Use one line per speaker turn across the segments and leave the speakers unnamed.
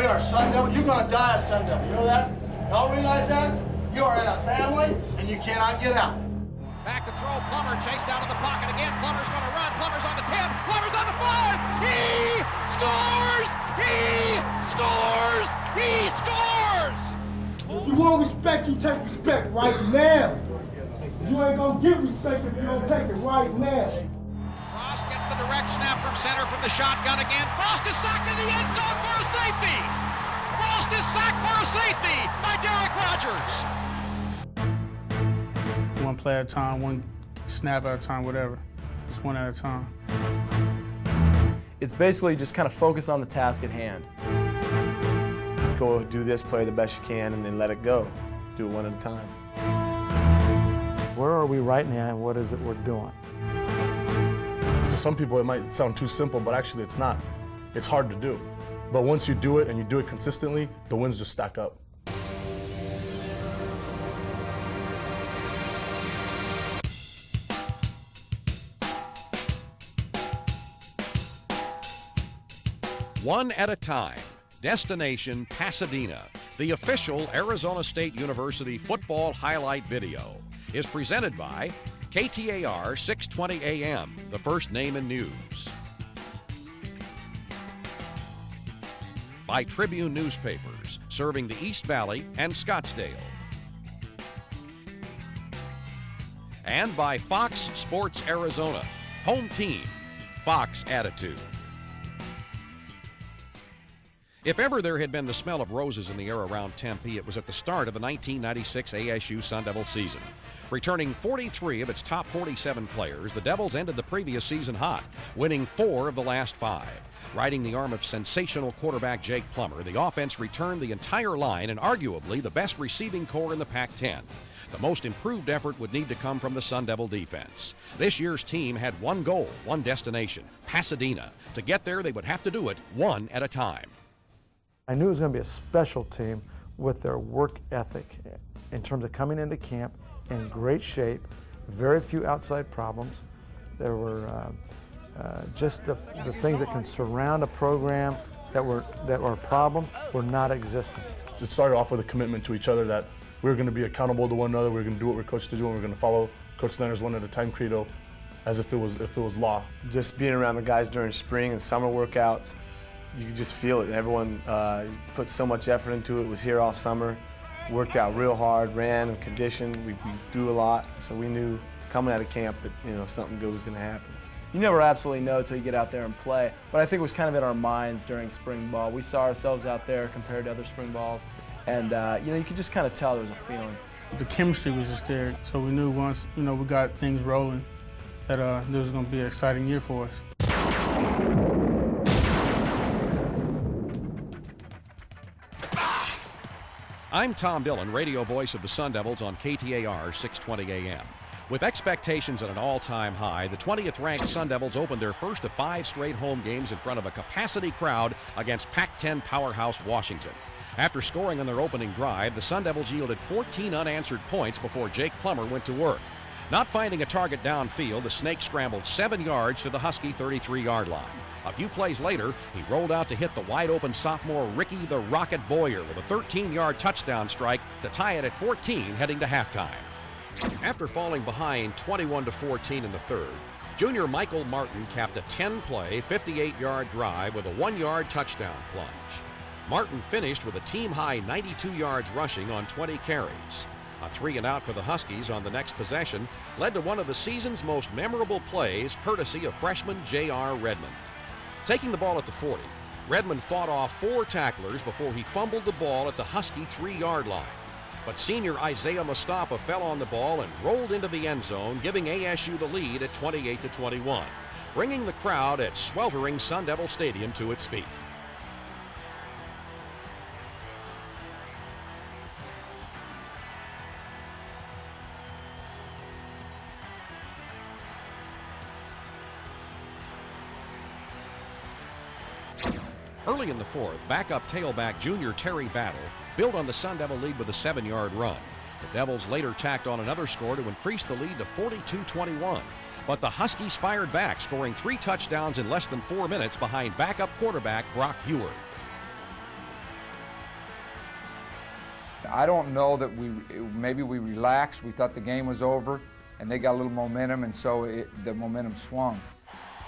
are Sun Devil. You're going to die a Sun Devil. You know that? Y'all realize that? You are in a family, and you cannot get out.
Back to throw. Plummer chased down in the pocket again. Plummer's going to run. Plummer's on the 10. Plummer's on the 5. He scores! He scores! He scores!
If you want respect, you take respect right now. You ain't gonna get respect if you don't take it right now.
Frost gets the direct snap from center from the shotgun again. Frost is sacked in the end zone for a safety. Frost is sacked for a safety by Derek Rogers.
One play at a time, one snap at a time, whatever. Just one at a time.
It's basically just kind of focus on the task at hand.
Go do this play the best you can and then let it go. Do it one at a time.
Where are we right now and what is it we're doing?
To some people it might sound too simple, but actually it's not. It's hard to do. But once you do it and you do it consistently, the wins just stack up.
One at a time. Destination Pasadena, the official Arizona State University football highlight video, is presented by KTAR 620 AM, the first name in news. By Tribune Newspapers, serving the East Valley and Scottsdale. And by Fox Sports Arizona, home team, Fox attitude. If ever there had been the smell of roses in the air around Tempe, it was at the start of the 1996 ASU Sun Devil season. Returning 43 of its top 47 players, the Devils ended the previous season hot, winning 4 of the last 5. Riding the arm of sensational quarterback Jake Plummer, the offense returned the entire line and arguably the best receiving core in the Pac-10. The most improved effort would need to come from the Sun Devil defense. This year's team had one goal, one destination, Pasadena. To get there, they would have to do it one at a time.
I knew it was going to be a special team with their work ethic in terms of coming into camp in great shape, very few outside problems. There were just the things that can surround a program that were problems were not existent.
It started off with a commitment to each other that we were going to be accountable to one another, we were going to do what we're coached to do, and we're going to follow Coach Snyder's one at a time credo as if it was law.
Just being around the guys during spring and summer workouts, you could just feel it. Everyone put so much effort into it, was here all summer, worked out real hard, ran and conditioned. We threw a lot, so we knew coming out of camp that something good was going to happen.
You never absolutely know until you get out there and play, but I think it was kind of in our minds during spring ball. We saw ourselves out there compared to other spring balls, and you could just kind of tell there was a feeling.
The chemistry was just there, so we knew once we got things rolling that this was going to be an exciting year for us.
I'm Tom Dillon, radio voice of the Sun Devils on KTAR 620 AM. With expectations at an all-time high, the 20th-ranked Sun Devils opened their first of 5 straight home games in front of a capacity crowd against Pac-10 powerhouse Washington. After scoring on their opening drive, the Sun Devils yielded 14 unanswered points before Jake Plummer went to work. Not finding a target downfield, the Snake scrambled 7 yards to the Husky 33-yard line. A few plays later, he rolled out to hit the wide-open sophomore Ricky the Rocket Boyer with a 13-yard touchdown strike to tie it at 14 heading to halftime. After falling behind 21-14 in the third, junior Michael Martin capped a 10-play, 58-yard drive with a 1-yard touchdown plunge. Martin finished with a team-high 92 yards rushing on 20 carries. A 3-and-out for the Huskies on the next possession led to one of the season's most memorable plays, courtesy of freshman J.R. Redmond. Taking the ball at the 40, Redmond fought off 4 tacklers before he fumbled the ball at the Husky 3-yard line. But senior Isaiah Mustafa fell on the ball and rolled into the end zone, giving ASU the lead at 28-21, bringing the crowd at sweltering Sun Devil Stadium to its feet. Early in the fourth, backup tailback junior Terry Battle built on the Sun Devil lead with a 7-yard run. The Devils later tacked on another score to increase the lead to 42-21. But the Huskies fired back, scoring 3 touchdowns in less than 4 minutes behind backup quarterback Brock Heward.
I don't know that maybe we relaxed. We thought the game was over, and they got a little momentum, and so the momentum swung.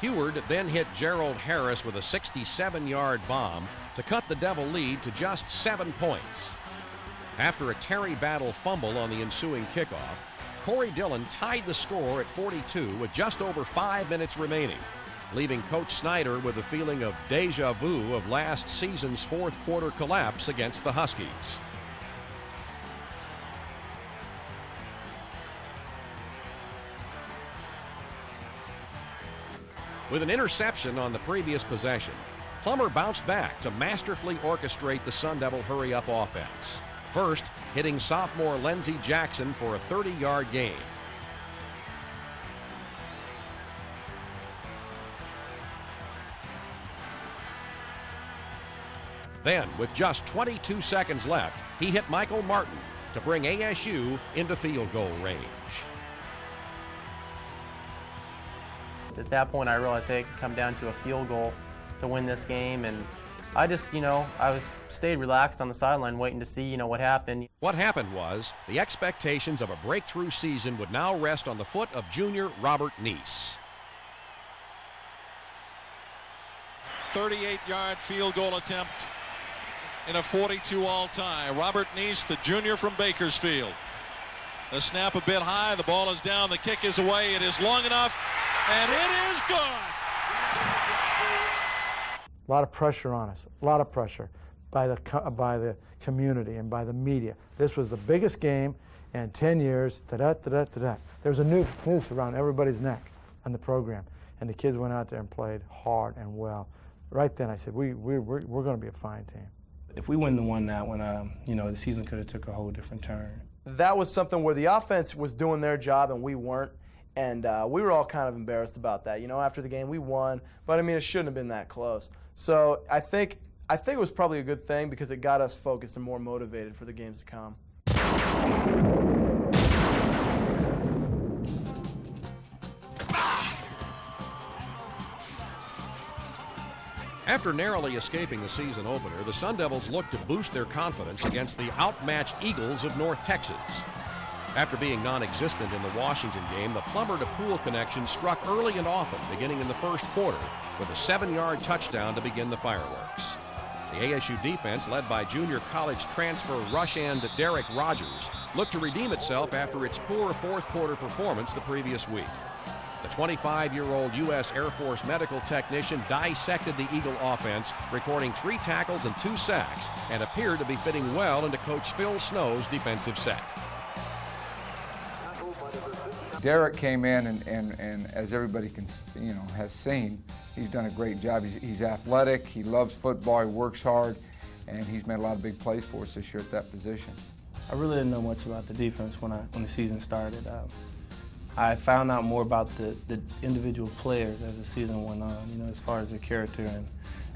Heward then hit Gerald Harris with a 67-yard bomb to cut the Devil lead to just 7 points. After a Terry Battle fumble on the ensuing kickoff, Corey Dillon tied the score at 42 with just over 5 minutes remaining, leaving Coach Snyder with a feeling of deja vu of last season's fourth quarter collapse against the Huskies. With an interception on the previous possession, Plummer bounced back to masterfully orchestrate the Sun Devil hurry-up offense. First, hitting sophomore Lindsey Jackson for a 30-yard gain. Then, with just 22 seconds left, he hit Michael Martin to bring ASU into field goal range.
At that point, I realized it could come down to a field goal to win this game, and I just, stayed relaxed on the sideline waiting to see, what happened.
What happened was the expectations of a breakthrough season would now rest on the foot of junior Robert Neese.
38-yard field goal attempt in a 42 all-time. Robert Neese, the junior from Bakersfield. The snap a bit high, the ball is down, the kick is away, it is long enough, and it is good.
A lot of pressure on us, a lot of pressure by the community and by the media. This was the biggest game in 10 years, There was a noose around everybody's neck on the program, and the kids went out there and played hard and well. Right then I said, we're going to be a fine team.
If we wouldn't have won that one, the season could have took a whole different turn.
That was something where the offense was doing their job and we weren't, and we were all kind of embarrassed about that. After the game we won, but it shouldn't have been that close. So I think it was probably a good thing because it got us focused and more motivated for the games to come.
After narrowly escaping the season opener, the Sun Devils looked to boost their confidence against the outmatched Eagles of North Texas. After being non-existent in the Washington game, the Plummer to Poole connection struck early and often, beginning in the first quarter, with a 7-yard touchdown to begin the fireworks. The ASU defense, led by junior college transfer rush end Derek Rogers, looked to redeem itself after its poor fourth quarter performance the previous week. The 25-year-old U.S. Air Force medical technician dissected the Eagle offense, recording 3 tackles and 2 sacks, and appeared to be fitting well into Coach Phil Snow's defensive set.
Derek came in and as everybody has seen, he's done a great job. He's athletic, he loves football, he works hard, and he's made a lot of big plays for us this year at that position.
I really didn't know much about the defense when the season started. I found out more about the individual players as the season went on, as far as their character and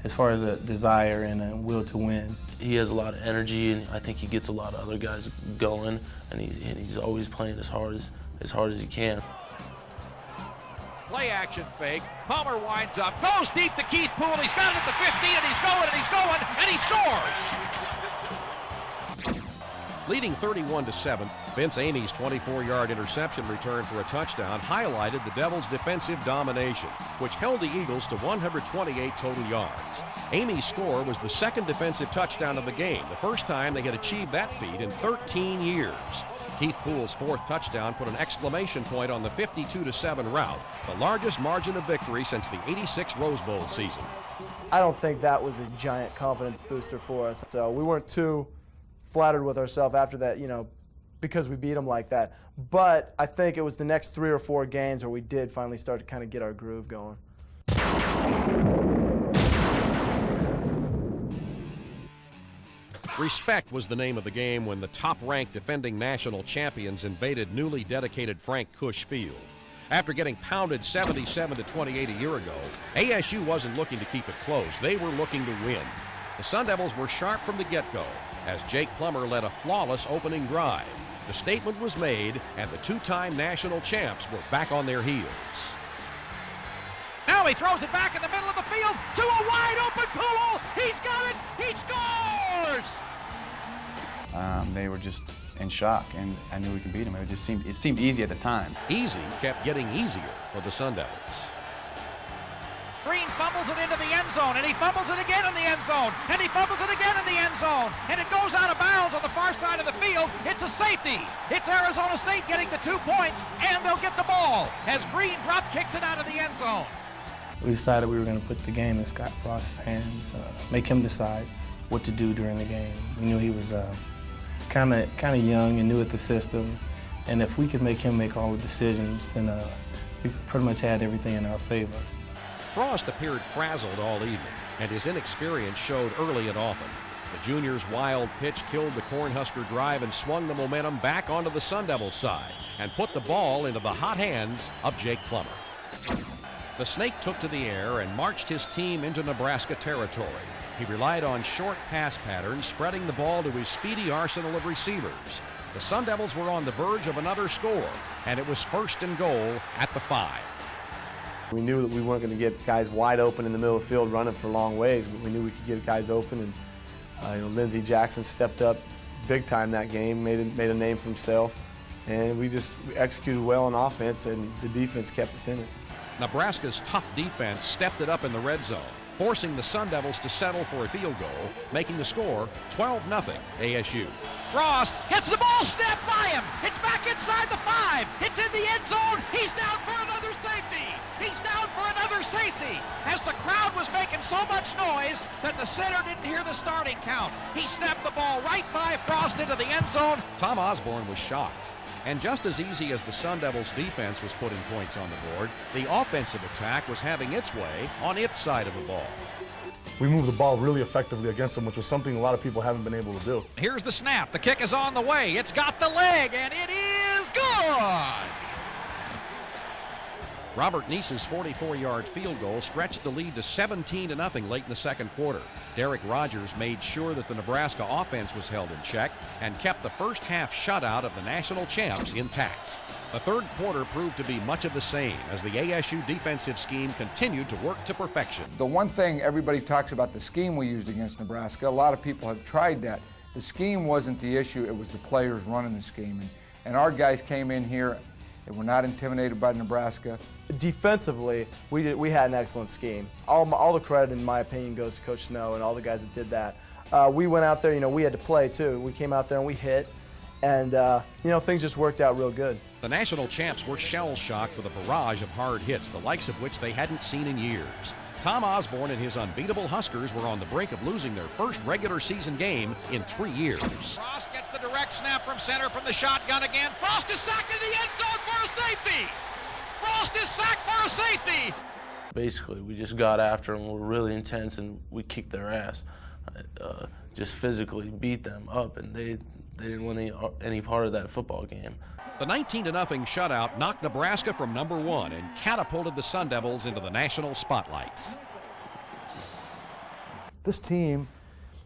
as far as a desire and a will to win.
He has a lot of energy, and I think he gets a lot of other guys going, and he's always playing as hard as he can.
Play action fake. Plummer winds up, goes deep to Keith Poole. He's got it at the 15, and he's going, and he scores!
Leading 31-7, Vince Amy's 24-yard interception return for a touchdown highlighted the Devils' defensive domination, which held the Eagles to 128 total yards. Amy's score was the second defensive touchdown of the game, the first time they had achieved that feat in 13 years. Keith Poole's 4th touchdown put an exclamation point on the 52-7 rout, the largest margin of victory since the '86 Rose Bowl season.
I don't think that was a giant confidence booster for us, so we weren't too flattered with ourselves after that, because we beat them like that. But I think it was the next 3 or 4 games where we did finally start to kind of get our groove going.
Respect was the name of the game when the top-ranked defending national champions invaded newly dedicated Frank Cush Field. After getting pounded 77-28 a year ago, ASU wasn't looking to keep it close. They were looking to win. The Sun Devils were sharp from the get-go as Jake Plummer led a flawless opening drive. The statement was made, and the 2-time national champs were back on their heels.
Now he throws it back in the middle of the field to a wide-open Poole. He's got it. He scores!
they were just in shock, and I knew we could beat them. It seemed easy at the time.
Easy kept getting easier for the Sun Devils.
Green fumbles it into the end zone, and he fumbles it again in the end zone, and he fumbles it again in the end zone, and it goes out of bounds on the far side of the field. It's a safety. It's Arizona State getting the 2 points, and they'll get the ball as Green drop kicks it out of the end zone.
We decided we were going to put the game in Scott Frost's hands, make him decide what to do during the game. We knew he was kind of young and new at the system, and if we could make him make all the decisions, then we pretty much had everything in our favor.
Frost appeared frazzled all evening, and his inexperience showed early and often. The junior's wild pitch killed the Cornhusker drive and swung the momentum back onto the Sun Devils side and put the ball into the hot hands of Jake Plummer. The Snake took to the air and marched his team into Nebraska territory. He relied on short pass patterns, spreading the ball to his speedy arsenal of receivers. The Sun Devils were on the verge of another score, and it was 1st and goal at the 5.
We knew that we weren't going to get guys wide open in the middle of the field running for long ways, but we knew we could get guys open, and Lindsey Jackson stepped up big time that game, made a name for himself, and we executed well on offense, and the defense kept us in it.
Nebraska's tough defense stepped it up in the red zone, forcing the Sun Devils to settle for a field goal, making the score 12-0 ASU.
Frost hits the ball, snapped by him. It's back inside the 5. It's in the end zone. He's down for another safety. He's down for another safety. As the crowd was making so much noise that the center didn't hear the starting count. He snapped the ball right by Frost into the end zone.
Tom Osborne was shocked. And just as easy as the Sun Devils' defense was putting points on the board, the offensive attack was having its way on its side of the ball.
We moved the ball really effectively against them, which was something a lot of people haven't been able to do.
Here's the snap. The kick is on the way. It's got the leg, and it is good!
Robert Neese's 44-yard field goal stretched the lead to 17-0 late in the second quarter. Derek Rogers made sure that the Nebraska offense was held in check and kept the first half shutout of the national champs intact. The third quarter proved to be much of the same as the ASU defensive scheme continued to work to perfection.
The one thing everybody talks about, the scheme we used against Nebraska, a lot of people have tried that. The scheme wasn't the issue, it was the players running the scheme. And our guys came in here and were not intimidated by Nebraska.
Defensively, we had an excellent scheme. All the credit, in my opinion, goes to Coach Snow and all the guys that did that. We went out there, we had to play too. We came out there and we hit, and things just worked out real good.
The national champs were shell-shocked with a barrage of hard hits, the likes of which they hadn't seen in years. Tom Osborne and his unbeatable Huskers were on the brink of losing their first regular season game in 3 years.
Frost gets the direct snap from center from the shotgun again. Frost is sacked in the end zone for a safety! Frost is sacked for a safety!
Basically, we just got after them. We were really intense, and we kicked their ass. Just physically beat them up, and they didn't win any part of that football game.
The 19-0 shutout knocked Nebraska from number 1 and catapulted the Sun Devils into the national spotlight.
This team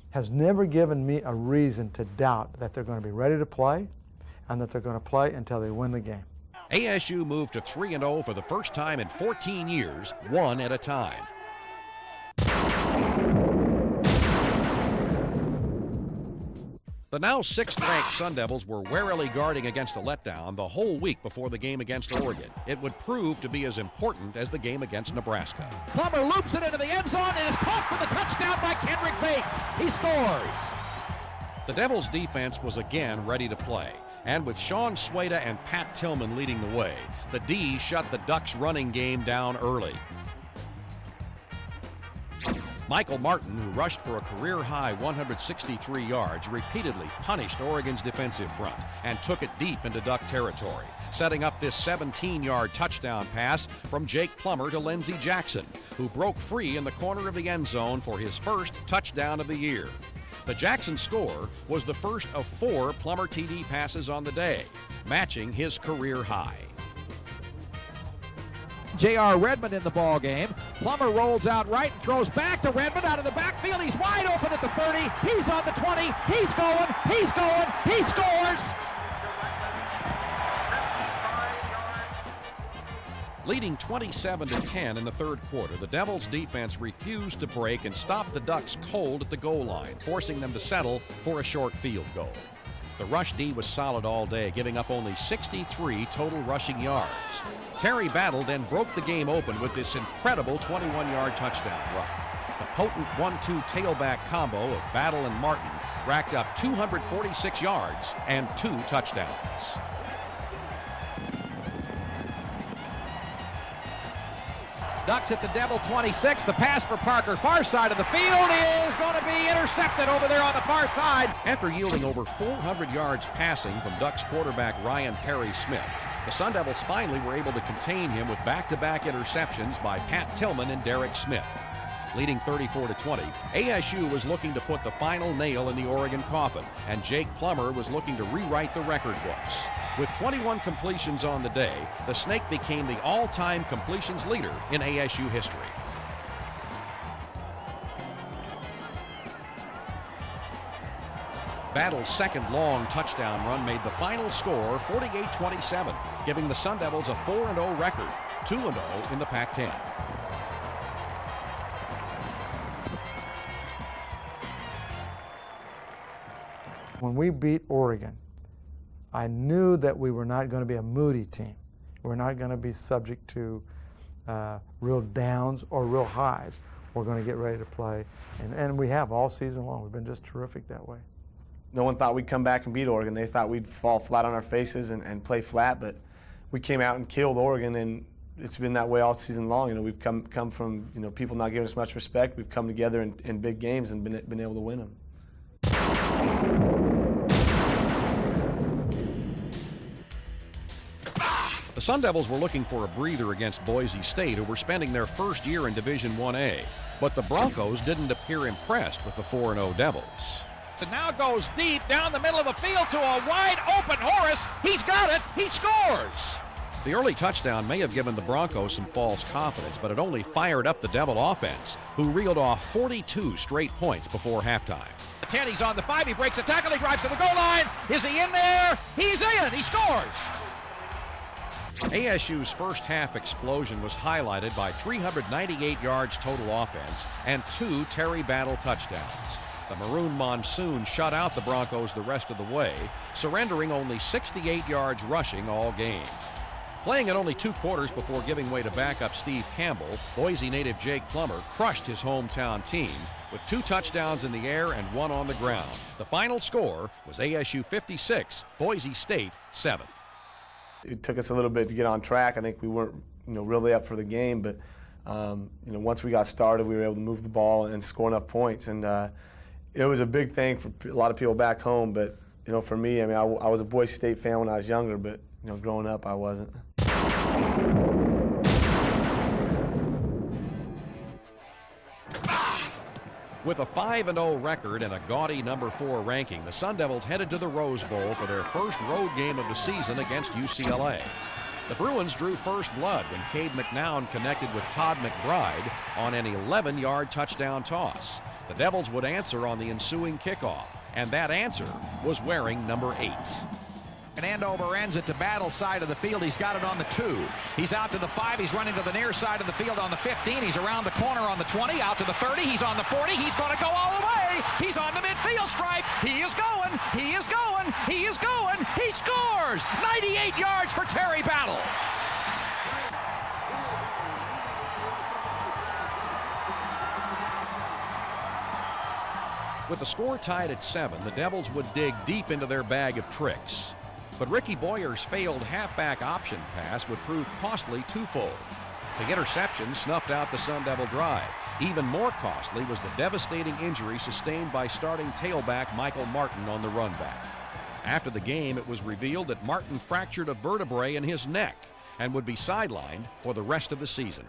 has never given me a reason to doubt that they're going to be ready to play and that they're going to play until they win the game.
ASU moved to 3-0 for the first time in 14 years, one at a time. The now 6th-ranked Sun Devils were warily guarding against a letdown the whole week before the game against Oregon. It would prove to be as important as the game against Nebraska.
Plummer loops it into the end zone and is caught for the touchdown by Kendrick Bates. He scores.
The Devils' defense was again ready to play. And with Sean Swada and Pat Tillman leading the way, the D shut the Ducks' running game down early. Michael Martin, who rushed for a career-high 163 yards, repeatedly punished Oregon's defensive front and took it deep into Duck territory, setting up this 17-yard touchdown pass from Jake Plummer to Lindsey Jackson, who broke free in the corner of the end zone for his first touchdown of the year. The Jackson score was the first of 4 Plummer TD passes on the day, matching his career high.
J.R. Redmond in the ball game. Plummer rolls out right and throws back to Redmond out of the backfield. He's wide open at the 30. He's on the 20. He's going. He's going. He scores.
Leading 27-10 in the third quarter, the Devils' defense refused to break and stop the Ducks cold at the goal line, forcing them to settle for a short field goal. The rush D was solid all day, giving up only 63 total rushing yards. Terry Battle then broke the game open with this incredible 21-yard touchdown run. The potent 1-2 tailback combo of Battle and Martin racked up 246 yards and 2 touchdowns.
Ducks at the Devil 26. The pass for Parker, far side of the field, is going to be intercepted over there on the far side.
After yielding over 400 yards passing from Ducks quarterback Ryan Perry Smith, the Sun Devils finally were able to contain him with back-to-back interceptions by Pat Tillman and Derek Smith. Leading 34-20, ASU was looking to put the final nail in the Oregon coffin, and Jake Plummer was looking to rewrite the record books. With 21 completions on the day, the Snake became the all-time completions leader in ASU history. Battle's second long touchdown run made the final score 48-27, giving the Sun Devils a 4-0 record, 2-0 in the Pac-10.
When we beat Oregon, I knew that we were not going to be a moody team. We're not going to be subject to real downs or real highs. We're going to get ready to play, and we have all season long. We've been just terrific that way.
No one thought we'd come back and beat Oregon. They thought we'd fall flat on our faces and play flat, but we came out and killed Oregon, and it's been that way all season long. You know, we've come from people not giving us much respect. We've come together in big games and been able to win them.
The Sun Devils were looking for a breather against Boise State, who were spending their first year in Division 1A. But the Broncos didn't appear impressed with the 4-0 Devils.
And now goes deep down the middle of the field to a wide open Horace. He's got it. He scores.
The early touchdown may have given the Broncos some false confidence, but it only fired up the Devil offense, who reeled off 42 straight points before halftime.
The 10, he's on the 5. He breaks a tackle. He drives to the goal line. Is he in there? He's in. He scores.
ASU's first half explosion was highlighted by 398 yards total offense and 2 Terry Battle touchdowns. The Maroon Monsoon shut out the Broncos the rest of the way, surrendering only 68 yards rushing all game. Playing in only 2 quarters before giving way to backup Steve Campbell, Boise native Jake Plummer crushed his hometown team with 2 touchdowns in the air and 1 on the ground. The final score was ASU 56, Boise State 7.
It took us a little bit to get on track. I think we weren't, really up for the game, but once we got started, we were able to move the ball and score enough points. And it was a big thing for a lot of people back home. But for me, I was a Boise State fan when I was younger, but growing up, I wasn't.
With a 5-0 record and a gaudy number 4 ranking, the Sun Devils headed to the Rose Bowl for their first road game of the season against UCLA. The Bruins drew first blood when Cade McNown connected with Todd McBride on an 11-yard touchdown toss. The Devils would answer on the ensuing kickoff, and that answer was wearing number 8.
And Andover ends it to Battle side of the field. He's got it on the 2. He's out to the 5. He's running to the near side of the field on the 15. He's around the corner on the 20, out to the 30. He's on the 40. He's going to go all the way. He's on the midfield stripe. He is going. He is going. He is going. He scores. 98 yards for Terry Battle.
With the score tied at 7, the Devils would dig deep into their bag of tricks. But Ricky Boyer's failed halfback option pass would prove costly twofold. The interception snuffed out the Sun Devil drive. Even more costly was the devastating injury sustained by starting tailback Michael Martin on the run back. After the game, it was revealed that Martin fractured a vertebrae in his neck and would be sidelined for the rest of the season.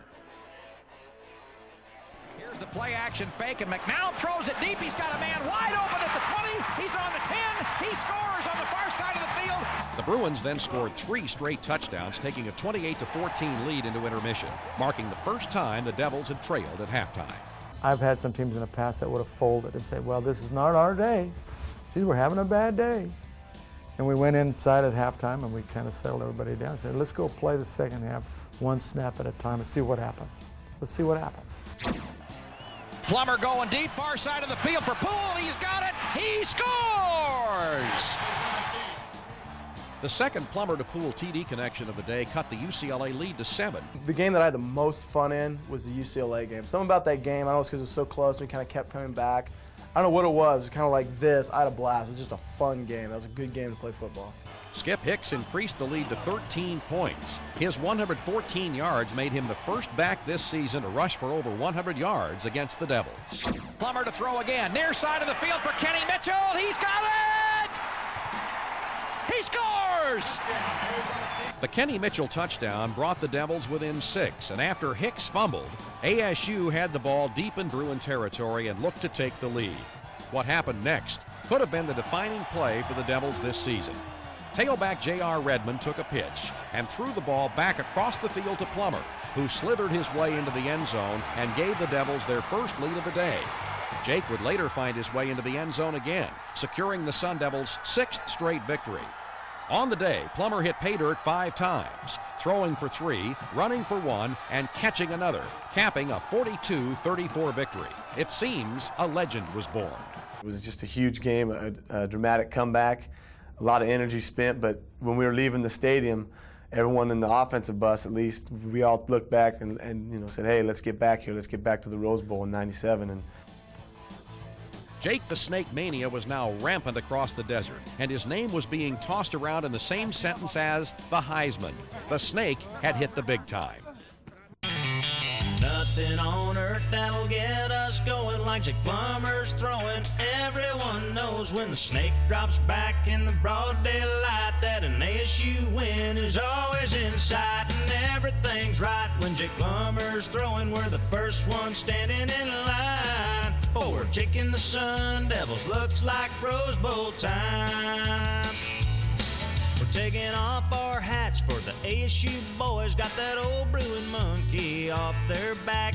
Here's the play action fake, and McNown throws it deep. He's got a man wide open at the 20. He's on the 10. He scores on the far side of the field.
The Bruins then scored 3 straight touchdowns, taking a 28-14 lead into intermission, marking the first time the Devils had trailed at halftime.
I've had some teams in the past that would have folded and said, well, this is not our day. Gee, we're having a bad day. And we went inside at halftime and we kind of settled everybody down and said, let's go play the second half, 1 snap at a time and see what happens. Let's see what happens.
Plummer going deep, far side of the field for Poole. He's got it. He scores!
The second Plummer to Poole TD connection of the day cut the UCLA lead to 7.
The game that I had the most fun in was the UCLA game. Something about that game, I don't know, it's because it was so close and we kind of kept coming back. I don't know what it was. It was kind of like this. I had a blast. It was just a fun game. That was a good game to play football.
Skip Hicks increased the lead to 13 points. His 114 yards made him the first back this season to rush for over 100 yards against the Devils.
Plummer to throw again. Near side of the field for Kenny Mitchell. He's got it! He scores!
The Kenny Mitchell touchdown brought the Devils within 6, and after Hicks fumbled, ASU had the ball deep in Bruin territory and looked to take the lead. What happened next could have been the defining play for the Devils this season. Tailback J.R. Redmond took a pitch and threw the ball back across the field to Plummer, who slithered his way into the end zone and gave the Devils their first lead of the day. Jake would later find his way into the end zone again, securing the Sun Devils' 6th straight victory. On the day, Plummer hit pay dirt 5 times, throwing for 3, running for 1, and catching another, capping a 42-34 victory. It seems a legend was born.
It was just a huge game, a dramatic comeback, a lot of energy spent, but when we were leaving the stadium, everyone in the offensive bus, at least, we all looked back and said, hey, let's get back here. Let's get back to the Rose Bowl in '97. And
Jake the Snake Mania was now rampant across the desert, and his name was being tossed around in the same sentence as the Heisman. The Snake had hit the big time.
Nothing on earth that'll get us going like Jake Plummer's throwing. Everyone knows when the snake drops back in the broad daylight that an ASU win is always in sight, and everything's right when Jake Plummer's throwing. We're the first one standing in line for Jake and the Sun Devils. Looks like Rose Bowl time. We're taking off our hats for the ASU boys. Got that old Bruin monkey off their back.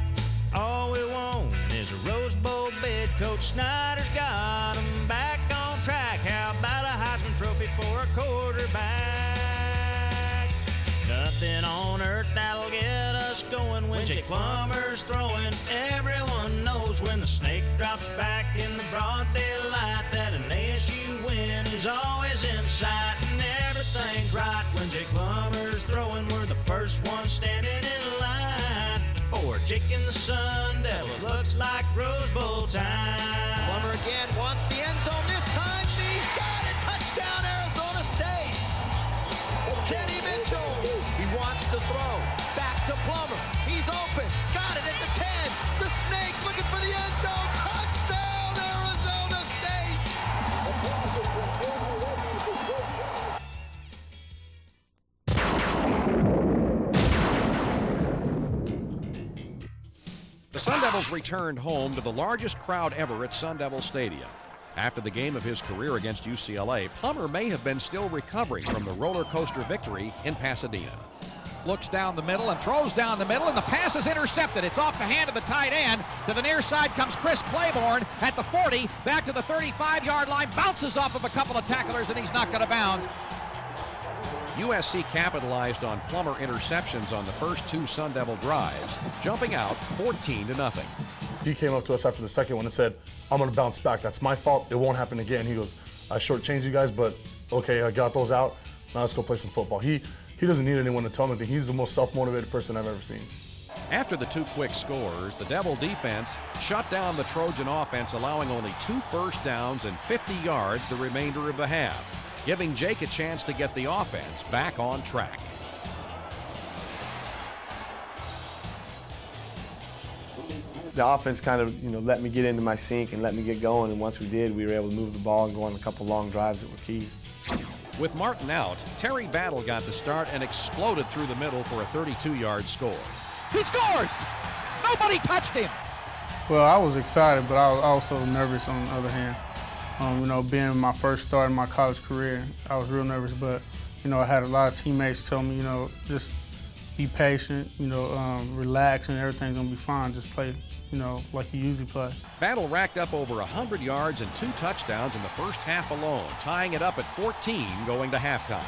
All we want is a Rose Bowl bid. Coach Snyder's got them back on track. How about a Heisman Trophy for a quarterback? Nothing on earth that'll get us going when Jake Plummer's throwing. Everyone knows when the snake drops back in the broad daylight that an ASU win is always in sight, and everything's right when Jake Plummer's throwing. We're the first one standing in line for Jake and the Sun Devils. Looks like Rose Bowl time.
Plummer again wants the end zone this time. He's got it. Touchdown, Arizona State. Kenny Mitchell. He wants to throw. Back to Plummer. He's open. Got it at the 10. The Snake looking for the end zone. Touchdown, Arizona State.
The Sun Devils returned home to the largest crowd ever at Sun Devil Stadium. After the game of his career against UCLA, Plummer may have been still recovering from the roller coaster victory in Pasadena.
Looks down the middle and throws down the middle, and the pass is intercepted. It's off the hand of the tight end. To the near side comes Chris Claiborne at the 40, back to the 35-yard line, bounces off of a couple of tacklers, and he's knocked out of bounds.
USC capitalized on Plummer interceptions on the first 2 Sun Devil drives, jumping out 14-0.
He came up to us after the second one and said, I'm going to bounce back. That's my fault. It won't happen again. He goes, I shortchanged you guys, but okay, I got those out. Now let's go play some football. He doesn't need anyone to tell him anything. He's the most self-motivated person I've ever seen.
After the 2 quick scores, the Devil defense shut down the Trojan offense, allowing only 2 first downs and 50 yards the remainder of the half, giving Jake a chance to get the offense back on track.
The offense kind of, let me get into my sink and let me get going, and once we did, we were able to move the ball and go on a couple long drives that were key.
With Martin out, Terry Battle got the start and exploded through the middle for a 32-yard score.
He scores! Nobody touched him!
Well, I was excited, but I was also nervous on the other hand. Being my first start in my college career, I was real nervous, but, I had a lot of teammates tell me, just be patient, relax, and everything's gonna be fine. Just play, like you usually play.
Battle racked up over 100 yards and 2 touchdowns in the first half alone, tying it up at 14 going to halftime.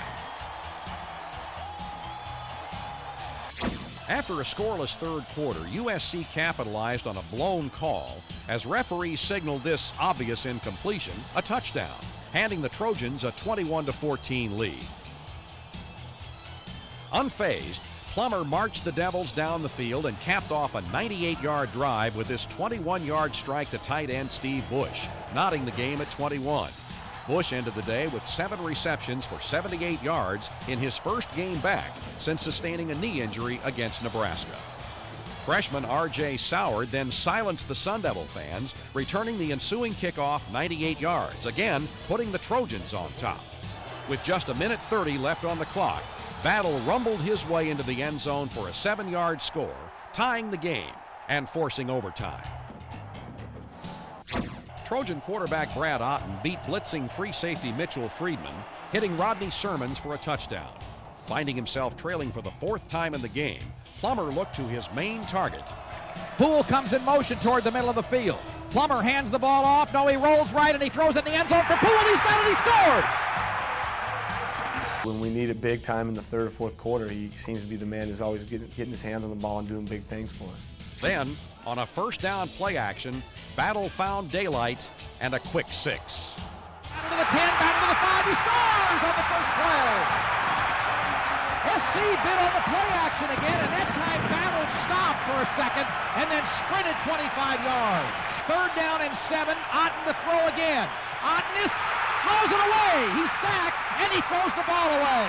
After a scoreless third quarter, USC capitalized on a blown call as referees signaled this obvious incompletion a touchdown, handing the Trojans a 21-14 lead. Unfazed, Plummer marched the Devils down the field and capped off a 98-yard drive with this 21-yard strike to tight end Steve Bush, knotting the game at 21. Bush ended the day with 7 receptions for 78 yards in his first game back since sustaining a knee injury against Nebraska. Freshman R.J. Soward then silenced the Sun Devil fans, returning the ensuing kickoff 98 yards, again putting the Trojans on top. With just 1:30 left on the clock, Battle rumbled his way into the end zone for a 7-yard score, tying the game and forcing overtime. Trojan quarterback Brad Otten beat blitzing free safety Mitchell Friedman, hitting Rodney Sermons for a touchdown. Finding himself trailing for the 4th time in the game, Plummer looked to his main target.
Poole comes in motion toward the middle of the field. Plummer hands the ball off. No, he rolls right and he throws it in the end zone for Poole. He's got it. He scores!
When we need it big time in the 3rd or 4th quarter, he seems to be the man who's always getting his hands on the ball and doing big things for us.
Then, on a first down play action, Battle found daylight and a quick 6.
Back to the 10, back to the 5. He scores on the first play. SC bid on the play action again, and that time Battle stopped for a second and then sprinted 25 yards. 3rd down and 7. Otten to throw again. Otten throws it away. He's sacked, and he throws the ball away.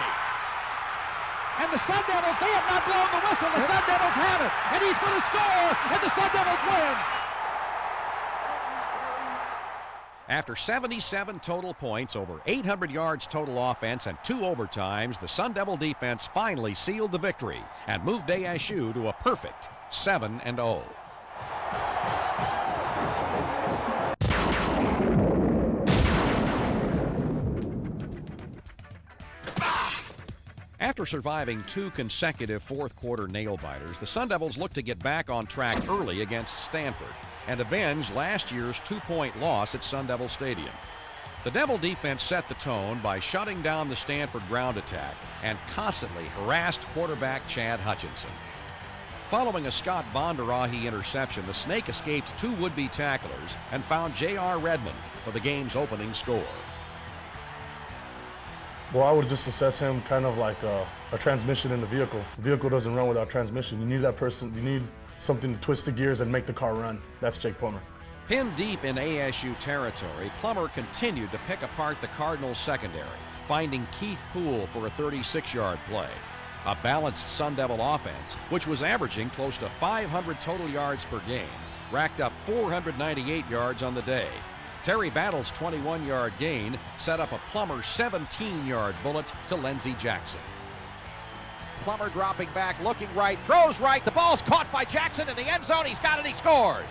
And the Sun Devils, they have not blown the whistle. The Sun Devils have it, and he's going to score, and the Sun Devils win.
After 77 total points, over 800 yards total offense, and 2 overtimes, the Sun Devil defense finally sealed the victory and moved ASU to a perfect 7-0. After surviving 2 consecutive 4th quarter nail-biters, the Sun Devils looked to get back on track early against Stanford and avenge last year's 2-point loss at Sun Devil Stadium. The Devil defense set the tone by shutting down the Stanford ground attack and constantly harassed quarterback Chad Hutchinson. Following a Scott Bondarahi interception, the Snake escaped 2 would-be tacklers and found J.R. Redmond for the game's opening score.
Well, I would just assess him kind of like a transmission in the vehicle. The vehicle doesn't run without transmission. You need that person, you need something to twist the gears and make the car run. That's Jake Plummer.
Pinned deep in ASU territory, Plummer continued to pick apart the Cardinals' secondary, finding Keith Poole for a 36-yard play. A balanced Sun Devil offense, which was averaging close to 500 total yards per game, racked up 498 yards on the day. Terry Battle's 21-yard gain set up a Plummer 17-yard bullet to Lindsey Jackson.
Plummer dropping back, looking right, throws right. The ball's caught by Jackson in the end zone. He's got it. He scores.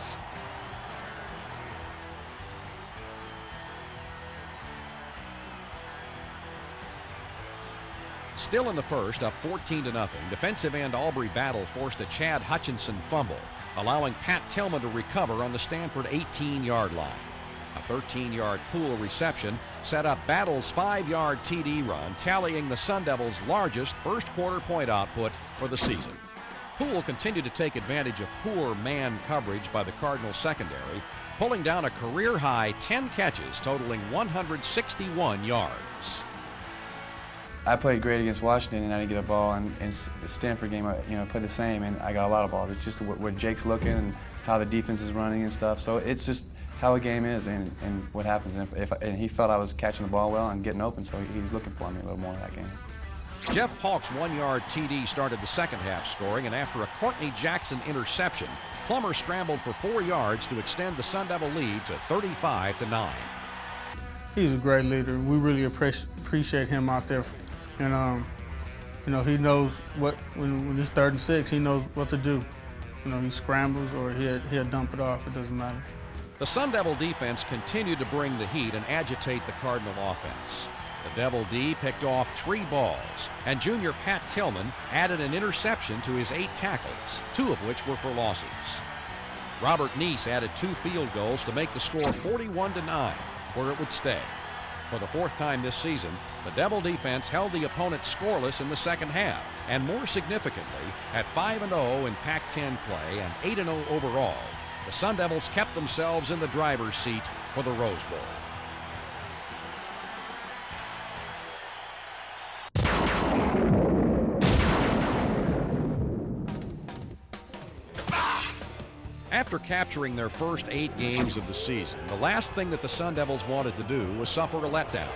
Still in the first, up 14-0, defensive end Aubrey Battle forced a Chad Hutchinson fumble, allowing Pat Tillman to recover on the Stanford 18-yard line. A 13-yard Poole reception set up Battle's 5-yard TD run, tallying the Sun Devils' largest first-quarter point output for the season. Poole continued to take advantage of poor man coverage by the Cardinals secondary, pulling down a career-high 10 catches totaling 161 yards.
I played great against Washington, and I didn't get a ball. And the Stanford game, I played the same, and I got a lot of balls. It's just where Jake's looking and how the defense is running and stuff. So it's just how a game is and what happens. And he felt I was catching the ball well and getting open, so he was looking for me a little more in that game.
Jeff Paulk's 1-yard TD started the second half scoring, and after a Courtney Jackson interception, Plummer scrambled for 4 yards to extend the Sun Devil lead to 35-9.
He's a great leader. We really appreciate him out there. And, he knows when it's 3rd and 6, he knows what to do. He scrambles or he'll dump it off. It doesn't matter.
The Sun Devil defense continued to bring the heat and agitate the Cardinal offense. The Devil D picked off 3 balls, and junior Pat Tillman added an interception to his 8 tackles, 2 of which were for losses. Robert Neese added 2 field goals to make the score 41-9, where it would stay. For the 4th time this season, the Devil defense held the opponent scoreless in the second half, and more significantly, at 5-0 in Pac-10 play and 8-0 overall, the Sun Devils kept themselves in the driver's seat for the Rose Bowl. After capturing their first 8 games of the season, the last thing that the Sun Devils wanted to do was suffer a letdown.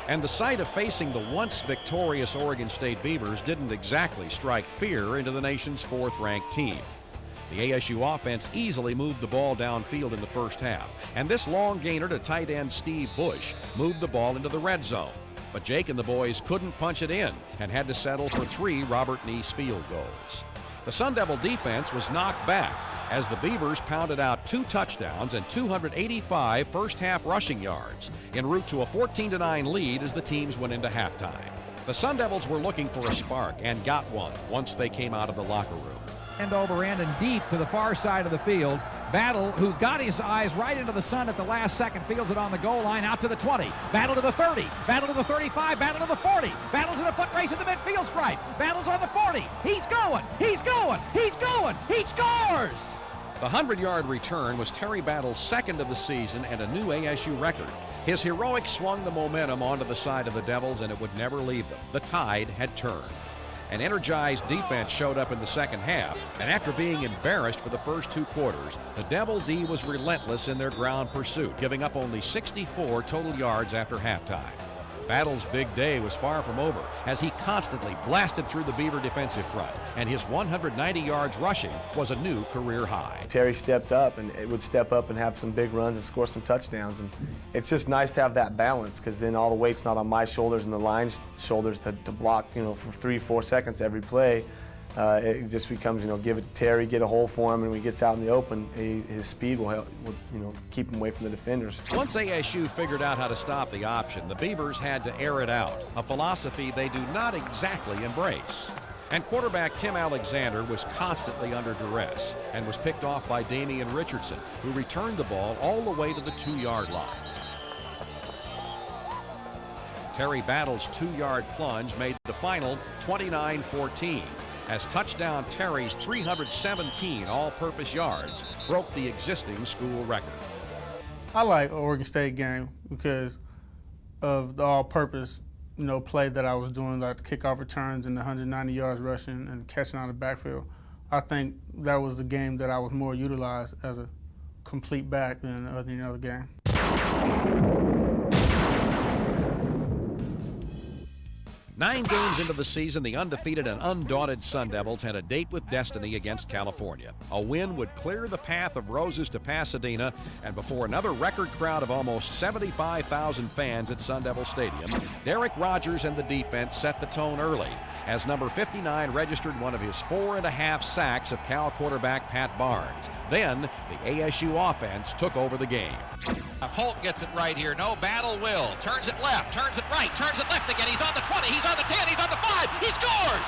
And the sight of facing the once victorious Oregon State Beavers didn't exactly strike fear into the nation's 4th-ranked team. The ASU offense easily moved the ball downfield in the first half, and this long gainer to tight end Steve Bush moved the ball into the red zone. But Jake and the boys couldn't punch it in and had to settle for 3 Robert Neese field goals. The Sun Devil defense was knocked back as the Beavers pounded out 2 touchdowns and 285 first-half rushing yards en route to a 14-9 lead as the teams went into halftime. The Sun Devils were looking for a spark and got one once they came out of the locker room.
End over end and deep to the far side of the field. Battle, who got his eyes right into the sun at the last second, fields it on the goal line out to the 20. Battle to the 30. Battle to the 35. Battle to the 40. Battle's in a foot race at the midfield stripe. Battle's on the 40. He's going. He's going. He's going. He scores!
The 100-yard return was Terry Battle's second of the season and a new ASU record. His heroics swung the momentum onto the side of the Devils, and it would never leave them. The tide had turned. An energized defense showed up in the second half, and after being embarrassed for the first 2 quarters, the Devil D was relentless in their ground pursuit, giving up only 64 total yards after halftime. Battle's big day was far from over as he constantly blasted through the Beaver defensive front, and his 190 yards rushing was a new career high.
Terry stepped up and would step up and have some big runs and score some touchdowns, and it's just nice to have that balance because then all the weight's not on my shoulders and the line's shoulders to block, for 3-4 seconds every play. It just becomes, give it to Terry, get a hole for him, and when he gets out in the open, his speed will help, keep him away from the defenders.
Once ASU figured out how to stop the option, the Beavers had to air it out, a philosophy they do not exactly embrace. And quarterback Tim Alexander was constantly under duress and was picked off by Damian Richardson, who returned the ball all the way to the 2-yard line. Terry Battle's 2-yard plunge made the final 29-14. As touchdown Terry's 317 all-purpose yards broke the existing school record.
I like Oregon State game because of the all-purpose, play that I was doing, like the kickoff returns and the 190 yards rushing and catching out of the backfield. I think that was the game that I was more utilized as a complete back than any other game.
9 games into the season, the undefeated and undaunted Sun Devils had a date with destiny against California. A win would clear the path of roses to Pasadena, and before another record crowd of almost 75,000 fans at Sun Devil Stadium, Derek Rogers and the defense set the tone early, as number 59 registered one of his 4.5 sacks of Cal quarterback Pat Barnes. Then, the ASU offense took over the game.
Holt gets it right here. No, Battle will. Turns it left, turns it right, turns it left again. He's on the 20, he's on the 10, he's on the 5. He scores!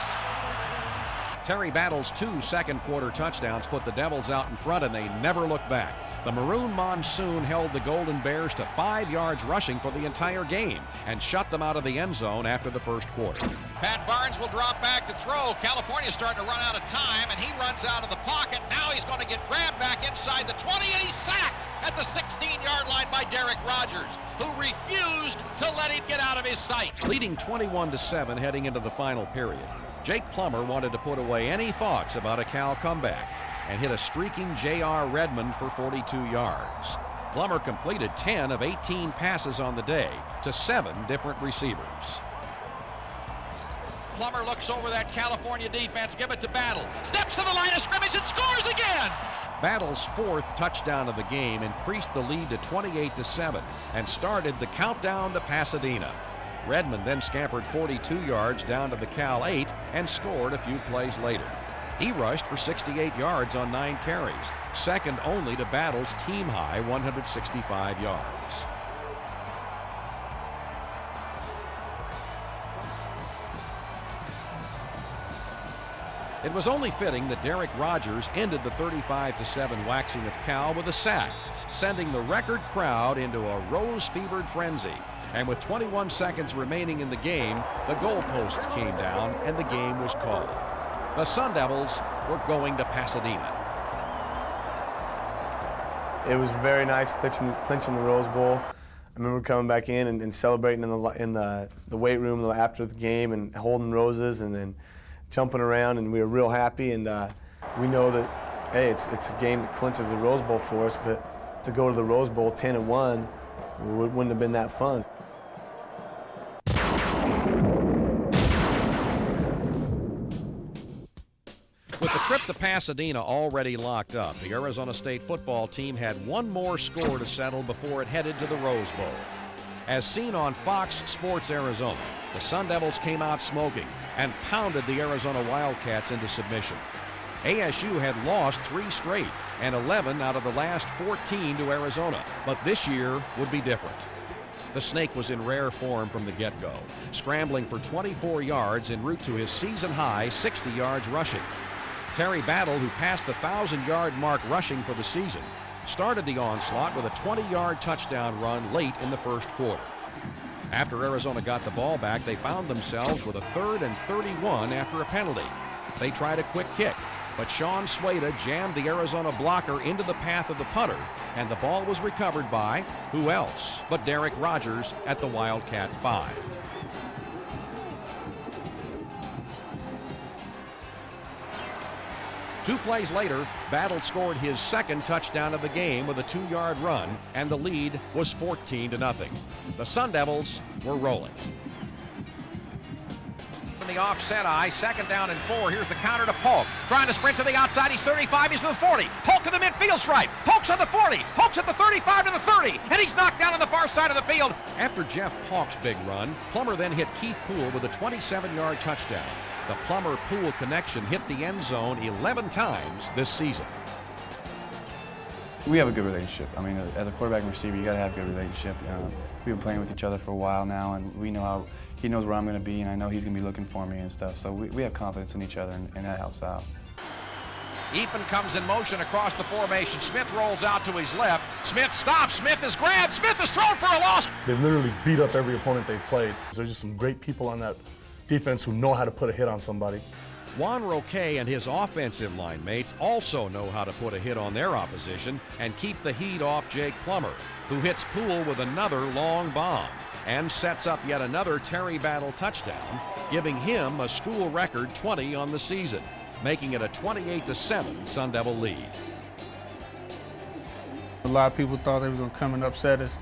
Terry Battle's 2 second-quarter touchdowns put the Devils out in front, and they never looked back. The Maroon Monsoon held the Golden Bears to 5 yards rushing for the entire game and shut them out of the end zone after the first quarter.
Pat Barnes will drop back to throw. California's starting to run out of time, and he runs out of the pocket. Now he's going to get grabbed back inside the 20, and he's sacked at the 16-yard line by Derek Rogers, who refused to let him get out of his sight.
Leading 21-7 heading into the final period, Jake Plummer wanted to put away any thoughts about a Cal comeback and hit a streaking J.R. Redmond for 42 yards. Plummer completed 10 of 18 passes on the day to 7 different receivers.
Plummer looks over that California defense, give it to Battle. Steps to the line of scrimmage and scores again!
Battle's 4th touchdown of the game increased the lead to 28-7 and started the countdown to Pasadena. Redmond then scampered 42 yards down to the Cal 8 and scored a few plays later. He rushed for 68 yards on 9 carries, second only to Battle's team-high 165 yards. It was only fitting that Derek Rogers ended the 35-7 waxing of Cal with a sack, sending the record crowd into a rose-fevered frenzy. And with 21 seconds remaining in the game, the goalposts came down and the game was called. The Sun Devils were going to Pasadena.
It was very nice clinching the Rose Bowl. I remember coming back in and celebrating in the weight room after the game and holding roses and then jumping around, and we were real happy. And we know that hey, it's a game that clinches the Rose Bowl for us, but to go to the Rose Bowl 10-1 wouldn't have been that fun.
With the trip to Pasadena already locked up, the Arizona State football team had one more score to settle before it headed to the Rose Bowl. As seen on Fox Sports Arizona, the Sun Devils came out smoking and pounded the Arizona Wildcats into submission. ASU had lost 3 straight and 11 out of the last 14 to Arizona, but this year would be different. The Snake was in rare form from the get-go, scrambling for 24 yards en route to his season-high 60 yards rushing. Terry Battle, who passed the 1,000-yard mark rushing for the season, started the onslaught with a 20-yard touchdown run late in the first quarter. After Arizona got the ball back, they found themselves with a 3rd and 31 after a penalty. They tried a quick kick, but Sean Swada jammed the Arizona blocker into the path of the punter, and the ball was recovered by who else but Derek Rogers at the Wildcat 5. Two plays later, Battle scored his second touchdown of the game with a 2-yard run, and the lead was 14-0. The Sun Devils were rolling.
In the offset eye, 2nd down and 4. Here's the counter to Polk. Trying to sprint to the outside. He's 35. He's to the 40. Polk to the midfield stripe. Polk's on the 40. Polk's at the 35 to the 30. And he's knocked down on the far side of the field.
After Jeff Polk's big run, Plummer then hit Keith Poole with a 27-yard touchdown. The Plummer-Poole connection hit the end zone 11 times this season.
We have a good relationship. I mean, as a quarterback and receiver, you got to have a good relationship. We've been playing with each other for a while now, and we know how he knows where I'm going to be, and I know he's going to be looking for me and stuff. So we have confidence in each other, and that helps out.
Eapen comes in motion across the formation. Smith rolls out to his left. Smith stops. Smith is grabbed. Smith is thrown for a loss.
They've literally beat up every opponent they've played. There's just some great people on that defense who know how to put a hit on somebody.
Juan Roque and his offensive line mates also know how to put a hit on their opposition and keep the heat off Jake Plummer, who hits Poole with another long bomb and sets up yet another Terry Battle touchdown, giving him a school record 20 on the season, making it a 28-7 Sun Devil lead.
A lot of people thought they was going to come and upset us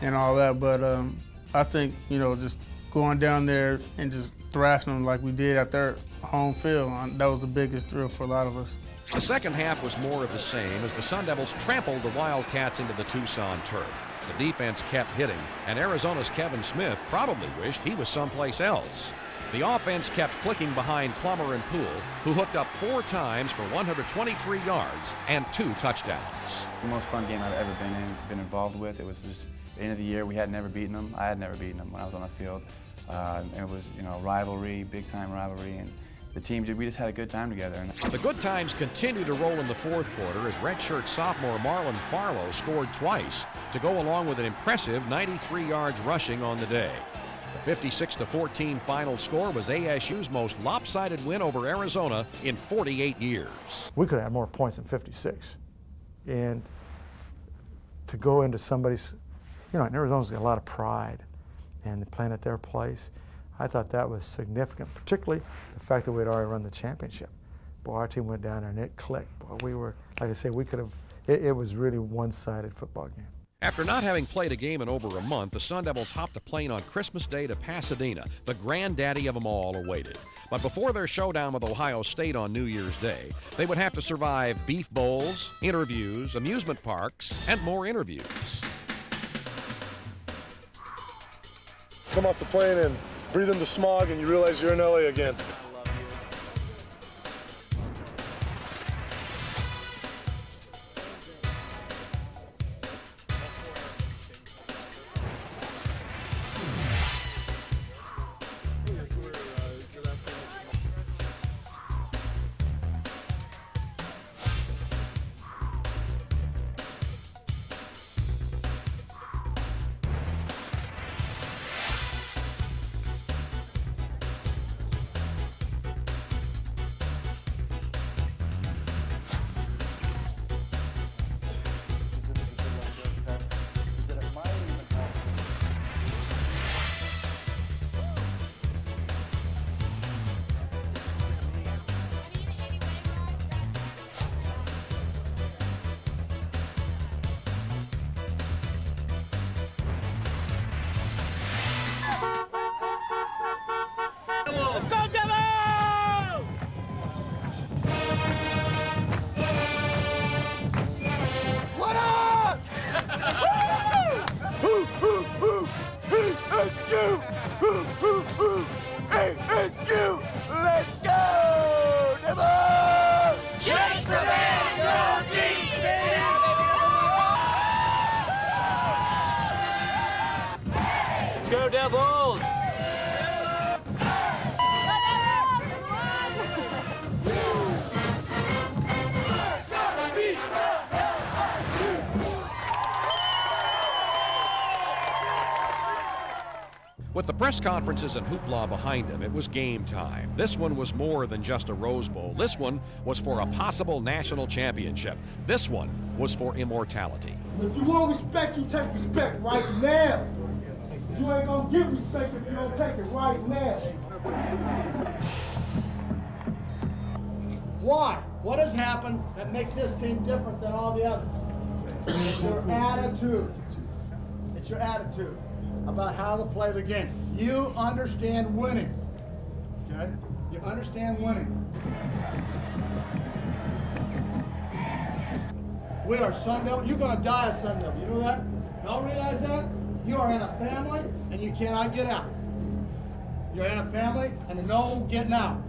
and all that, but I think, just going down there and just thrashing them like we did at their home field, that was the biggest thrill for a lot of us.
The second half was more of the same as the Sun Devils trampled the Wildcats into the Tucson turf. The defense kept hitting, and Arizona's Kevin Smith probably wished he was someplace else. The offense kept clicking behind Plummer and Poole, who hooked up 4 times for 123 yards and 2 touchdowns.
The most fun game I've ever been involved with. It was just the end of the year. We had never beaten them. I had never beaten them when I was on the field. It was, rivalry, big-time rivalry, and the team, we just had a good time together.
The good times continued to roll in the fourth quarter as redshirt sophomore Marlon Farlow scored twice to go along with an impressive 93 yards rushing on the day. The 56-14 final score was ASU's most lopsided win over Arizona in 48 years.
We could have had more points than 56. And to go into somebody's, and Arizona's got a lot of pride, and they're playing at their place. I thought that was significant, particularly the fact that we'd already run the championship. Boy, our team went down there and it clicked. Boy, we were, like I say, we could have, it was really one-sided football game.
After not having played a game in over a month, the Sun Devils hopped a plane on Christmas Day to Pasadena. The granddaddy of them all awaited. But before their showdown with Ohio State on New Year's Day, they would have to survive beef bowls, interviews, amusement parks, and more interviews.
Come off the plane and breathe in the smog and you realize you're in LA again.
With the press conferences and hoopla behind him, it was game time. This one was more than just a Rose Bowl. This one was for a possible national championship. This one was for immortality.
If you want respect, you take respect right now. You ain't gonna get respect if you don't take it right now.
Why? What has happened that makes this team different than all the others? It's your attitude. It's your attitude about how to play the game. You understand winning, okay? You understand winning. We are Sun Devil. You're gonna die a Sun Devil. You know that? Y'all realize that? You are in a family and you cannot get out. You're in a family and there's no getting out.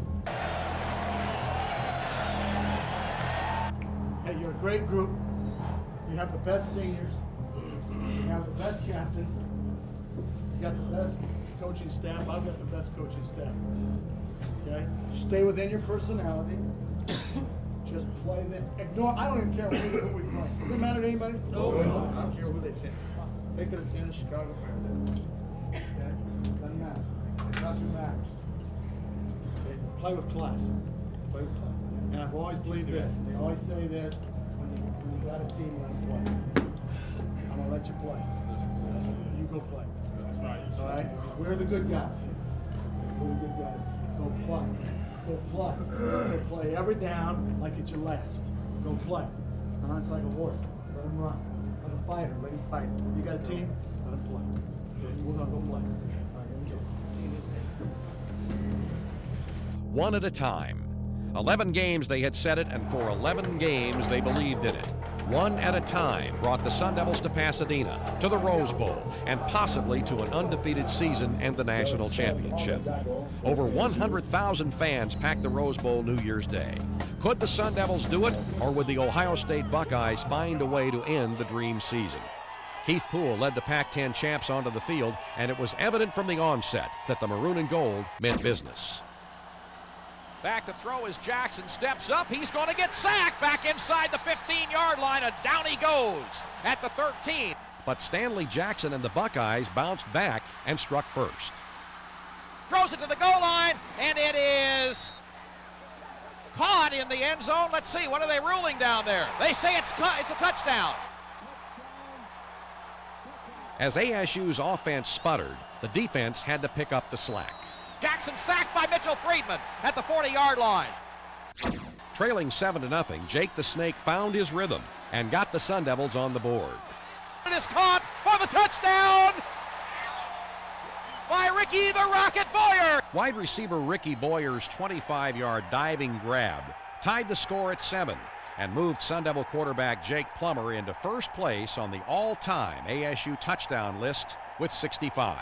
Hey, you're a great group. You have the best seniors. You have the best captains. You got the best coaching staff. I've got the best coaching staff. Okay? Stay within your personality. Just play the ignore. I don't even care who we play. Does it matter to anybody? No. I don't care who they say. They could have seen the Chicago Bears. Okay? Doesn't matter. That's who matters. Okay? Play with class. Play with class. And I've always believed this. And they always say this. When you got a team, let them play. I'm gonna let you play. You go play. All right? We're the good guys. We're the good guys. Go play. Go play. Go play every down like it's your last. Go play. It's like a horse. Let him run. Like a fighter. Let him fight. You got a team? Let him play. Okay, we're gonna go play. All right, here we go.
One at a time. 11 games they had said it, and for 11 games they believed in it. One at a time brought the Sun Devils to Pasadena, to the Rose Bowl, and possibly to an undefeated season and the national championship. Over 100,000 fans packed the Rose Bowl New Year's Day. Could the Sun Devils do it, or would the Ohio State Buckeyes find a way to end the dream season? Keith Poole led the Pac-10 champs onto the field, and it was evident from the onset that the maroon and gold meant business.
Back to throw as Jackson steps up. He's going to get sacked back inside the 15-yard line, and down he goes at the 13.
But Stanley Jackson and the Buckeyes bounced back and struck first.
Throws it to the goal line, and it is caught in the end zone. Let's see, what are they ruling down there? They say it's a touchdown.
As ASU's offense sputtered, the defense had to pick up the slack.
Jackson sacked by Mitchell Friedman at the 40-yard line.
Trailing 7-0, Jake the Snake found his rhythm and got the Sun Devils on the board.
It is caught for the touchdown by Ricky the Rocket Boyer.
Wide receiver Ricky Boyer's 25-yard diving grab tied the score at 7 and moved Sun Devil quarterback Jake Plummer into first place on the all-time ASU touchdown list with 65.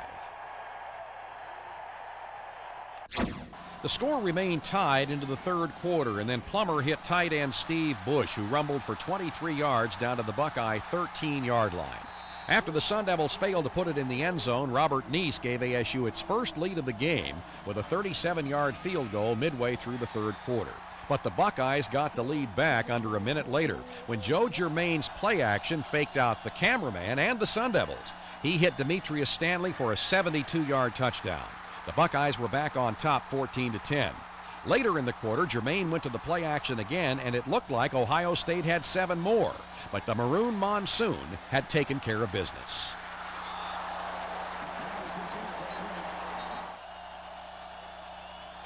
The score remained tied into the third quarter, and then Plummer hit tight end Steve Bush, who rumbled for 23 yards down to the Buckeye 13-yard line. After the Sun Devils failed to put it in the end zone, Robert Neese gave ASU its first lead of the game with a 37-yard field goal midway through the third quarter. But the Buckeyes got the lead back under a minute later when Joe Germain's play action faked out the cameraman and the Sun Devils. He hit Demetrius Stanley for a 72-yard touchdown. The Buckeyes were back on top 14-10. Later in the quarter, Germain went to the play action again, and it looked like Ohio State had 7 more. But the Maroon Monsoon had taken care of business.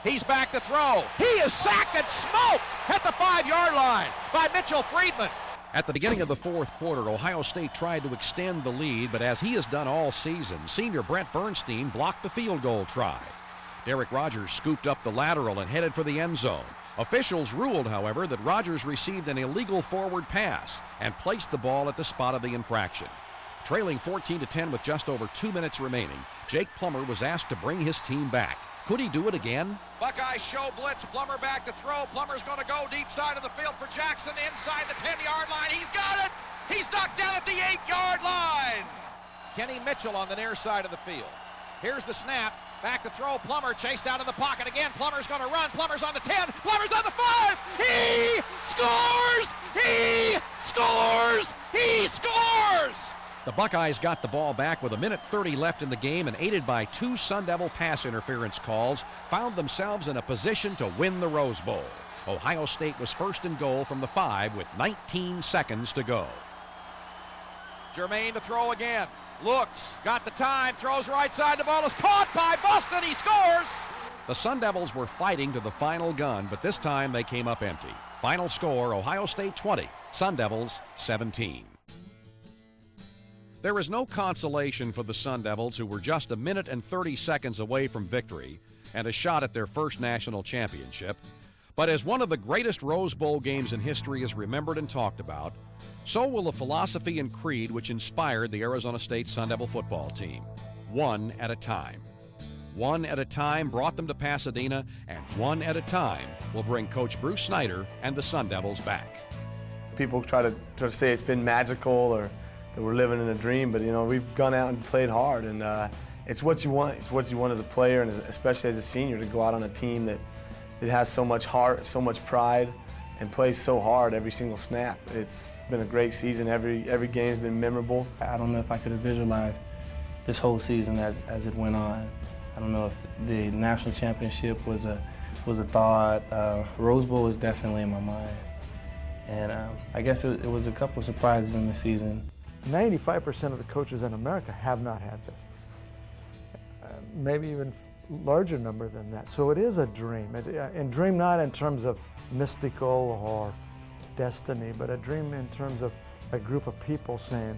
He's back to throw. He is sacked and smoked at the 5-yard line by Mitchell Friedman.
At the beginning of the fourth quarter, Ohio State tried to extend the lead, but as he has done all season, senior Brent Bernstein blocked the field goal try. Derek Rogers scooped up the lateral and headed for the end zone. Officials ruled, however, that Rogers received an illegal forward pass and placed the ball at the spot of the infraction. Trailing 14-10 with just over 2 minutes remaining, Jake Plummer was asked to bring his team back. Could he do it again?
Buckeyes show blitz. Plummer back to throw. Plummer's going to go deep side of the field for Jackson inside the 10-yard line. He's got it. He's knocked down at the 8-yard line. Kenny Mitchell on the near side of the field. Here's the snap. Back to throw. Plummer chased out of the pocket again. Plummer's going to run. Plummer's on the 10. Plummer's on the 5. He scores! He scores! He scores!
The Buckeyes got the ball back with 1:30 left in the game, and aided by 2 Sun Devil pass interference calls, found themselves in a position to win the Rose Bowl. Ohio State was first and goal from the 5 with 19 seconds to go.
Jermaine to throw again. Looks, got the time, throws right side. The ball is caught by Boston. He scores!
The Sun Devils were fighting to the final gun, but this time they came up empty. Final score, Ohio State 20, Sun Devils 17. There is no consolation for the Sun Devils, who were just 1:30 away from victory and a shot at their first national championship. But as one of the greatest Rose Bowl games in history is remembered and talked about, so will the philosophy and creed which inspired the Arizona State Sun Devil football team. One at a time. One at a time brought them to Pasadena, and one at a time will bring Coach Bruce Snyder and the Sun Devils back.
People try to say it's been magical or that we're living in a dream, but we've gone out and played hard, and it's what you want. It's what you want as a player, and especially as a senior, to go out on a team that has so much heart, so much pride, and plays so hard every single snap. It's been a great season. Every game's been memorable.
I don't know if I could have visualized this whole season as it went on. I don't know if the national championship was a thought. Rose Bowl was definitely in my mind. And I guess it was a couple of surprises in the season.
95% of the coaches in America have not had this. Maybe even larger number than that. So it is a dream. And dream not in terms of mystical or destiny, but a dream in terms of a group of people saying,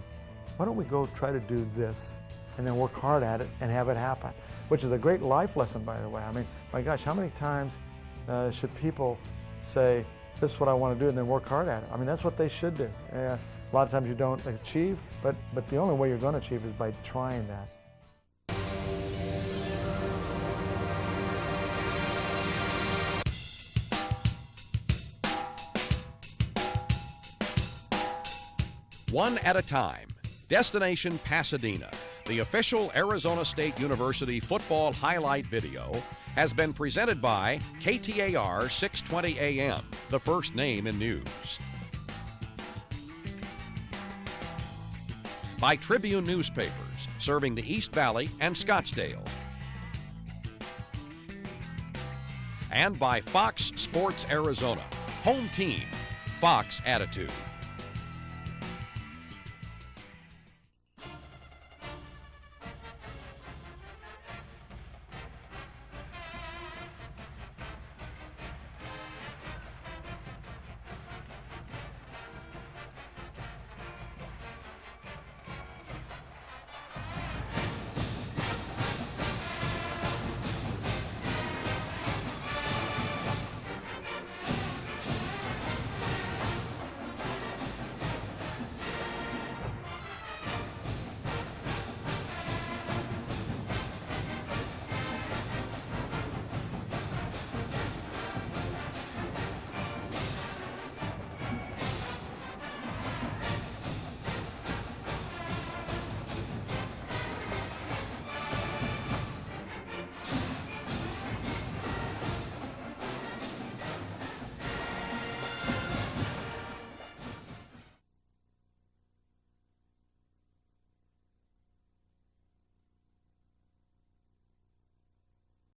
why don't we go try to do this and then work hard at it and have it happen, which is a great life lesson, by the way. I mean, my gosh, how many times should people say, this is what I want to do, and then work hard at it? I mean, that's what they should do. A lot of times you don't achieve, but the only way you're going to achieve is by trying that.
One at a time. Destination Pasadena, the official Arizona State University football highlight video, has been presented by KTAR 620 AM, the first name in news. By Tribune Newspapers, serving the East Valley and Scottsdale. And by Fox Sports Arizona, home team, Fox Attitude.